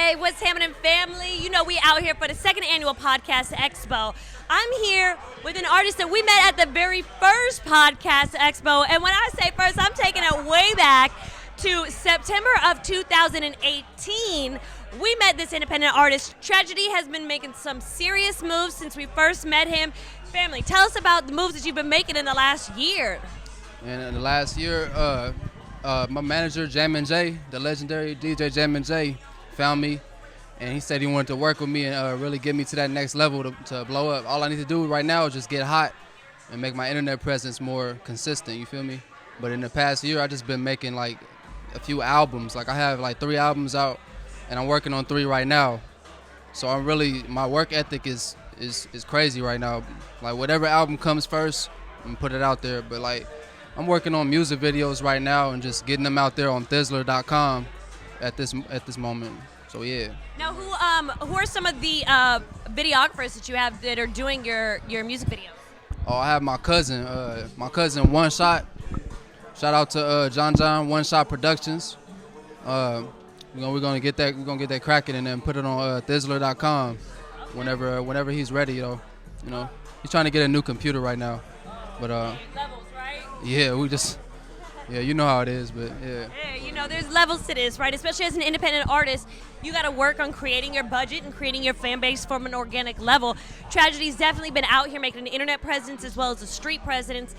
Hey, what's happening, family? You know we out here for the second annual podcast Expo. I'm here with an artist that we met at the very first podcast Expo. And when I say first, I'm taking it way back to September of 2018. We met this independent artist. Tragedy has been making some serious moves since we first met him. Family, tell us about the moves that you've been making in the last year. And in the last year, my manager, Jammin' J, the legendary DJ Jammin' J, found me, and he said he wanted to work with me and really get me to that next level to blow up. All I need to do right now is just get hot and make my internet presence more consistent, you feel me? But in the past year, I've just been making like a few albums. Like I have like 3 albums out, and I'm working on 3 right now. So I'm really, my work ethic is crazy right now. Like whatever album comes first, I'm put it out there. But like I'm working on music videos right now and just getting them out there on Thizzler.com at this moment. So yeah. Now, who are some of the videographers that you have that are doing your music videos? Oh, I have my cousin One Shot. Shout out to John One Shot Productions. We're gonna get that cracking and then put it on Thizzler.com whenever he's ready, though. You know, he's trying to get a new computer right now, but levels, right? Yeah, you know how it is, but yeah. Yeah, you know, there's levels to this, right? Especially as an independent artist, you got to work on creating your budget and creating your fan base from an organic level. Tragedy's definitely been out here making an internet presence as well as a street presence,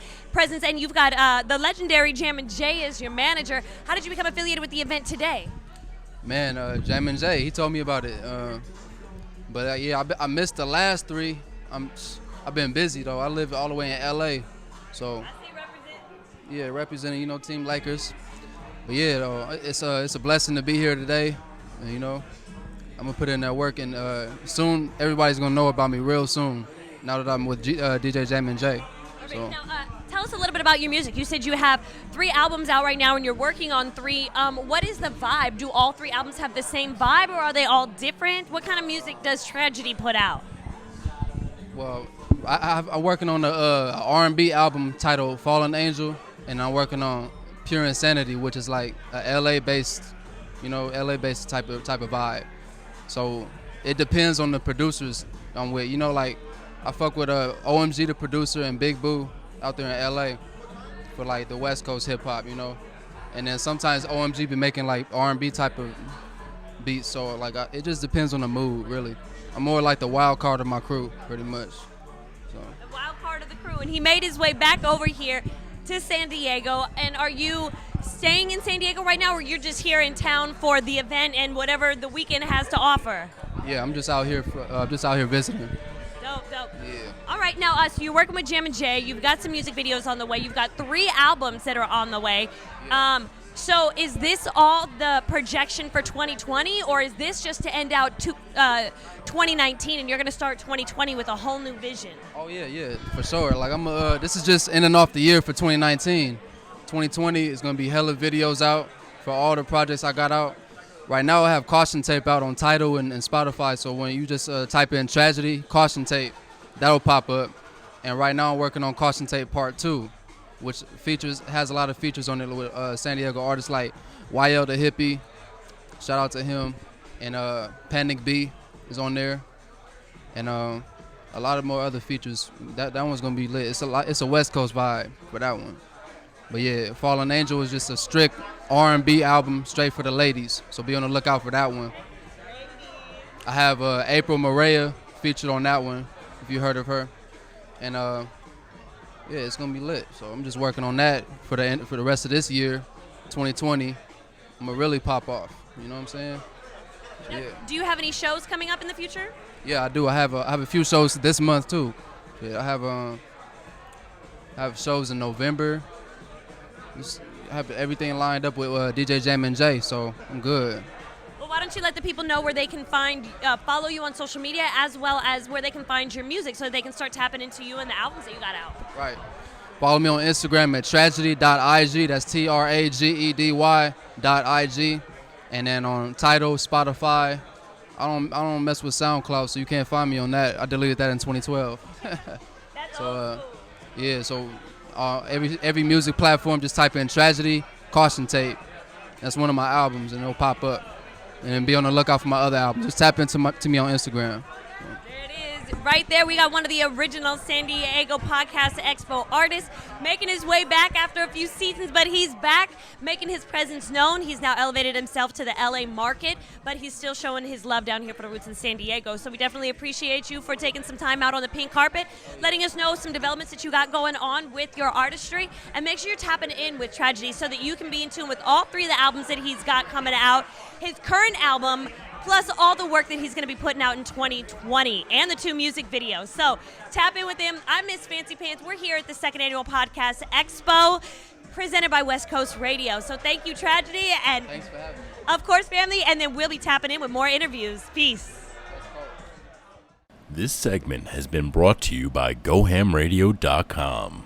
and you've got the legendary Jammin' J as your manager. How did you become affiliated with the event today? Man, Jammin' J, he told me about it. But yeah, I missed the last 3. I've been busy though. I live all the way in LA, so. Yeah, representing, Team Lakers. But yeah, though, it's a blessing to be here today. And, I'm gonna put in that work, and soon everybody's gonna know about me real soon. Now that I'm with DJ Jammin' J. So. Now, tell us a little bit about your music. You said you have 3 albums out right now, and you're working on 3. What is the vibe? Do all 3 albums have the same vibe, or are they all different? What kind of music does Tragedy put out? Well, I'm working on the R&B album titled Fallen Angel. And I'm working on Pure Insanity, which is like a LA-based, LA-based type of vibe. So it depends on the producers I'm with. Like I fuck with OMG, the producer, and Big Boo out there in LA for like the West Coast hip hop, And then sometimes OMG be making like R&B type of beats. So like it just depends on the mood, really. I'm more like the wild card of my crew, pretty much. So. The wild card of the crew, and he made his way back over here to San Diego. And are you staying in San Diego right now, or you're just here in town for the event and whatever the weekend has to offer? Yeah, I'm just out here visiting. Dope. Yeah. All right, now so you're working with Jammin' J. You've got some music videos on the way. You've got 3 albums that are on the way. Yeah. So is this all the projection for 2020, or is this just to end out 2019 and you're going to start 2020 with a whole new vision? Oh yeah, for sure. Like this is just ending off the year for 2019. 2020 is going to be hella videos out for all the projects I got out. Right now I have Caution Tape out on Tidal and Spotify, so when you just type in Tragedy, Caution Tape, that'll pop up. And right now I'm working on Caution Tape Part 2. Which has a lot of features on it with San Diego artists like YL the Hippie, shout out to him, and Panic B is on there, and a lot of more other features. That one's gonna be lit. It's a West Coast vibe for that one. But yeah, Fallen Angel is just a strict R&B album, straight for the ladies. So be on the lookout for that one. I have April Maria featured on that one, if you heard of her, and yeah, it's gonna be lit. So I'm just working on that for the rest of this year, 2020. I'm gonna really pop off. You know what I'm saying? Yeah. Do you have any shows coming up in the future? Yeah, I do. I have a few shows this month too. Yeah, I have shows in November. I have everything lined up with DJ Jammin' J, so I'm good. Well, why don't you let the people know where they can follow you on social media, as well as where they can find your music, so they can start tapping into you and the albums that you got out. Right. Follow me on Instagram at tragedy.ig. That's TRAGEDY.IG. And then on Tidal, Spotify. I don't mess with SoundCloud, so you can't find me on that. I deleted that in 2012. That's old school. Yeah. So every music platform, just type in Tragedy, Caution Tape. That's one of my albums, and it'll pop up. and be on the lookout for my other album. Just tap into me on Instagram. There it is. Right there, we got one of the original San Diego Podcast Expo artists making his way back after a few seasons, but he's back making his presence known. He's now elevated himself to the LA market, but he's still showing his love down here for the roots in San Diego. So we definitely appreciate you for taking some time out on the pink carpet, letting us know some developments that you got going on with your artistry, and make sure you're tapping in with Tragedy so that you can be in tune with all three of the albums that he's got coming out. His current album, plus all the work that he's going to be putting out in 2020 and the 2 music videos. So tap in with him. I'm MsFancyPantz. We're here at the 2nd Annual Podcast Expo presented by West Coast Radio. So thank you, Tragedy. And Thanks for having me. of course, family. And then we'll be tapping in with more interviews. Peace. This segment has been brought to you by GoHAMRadio.com.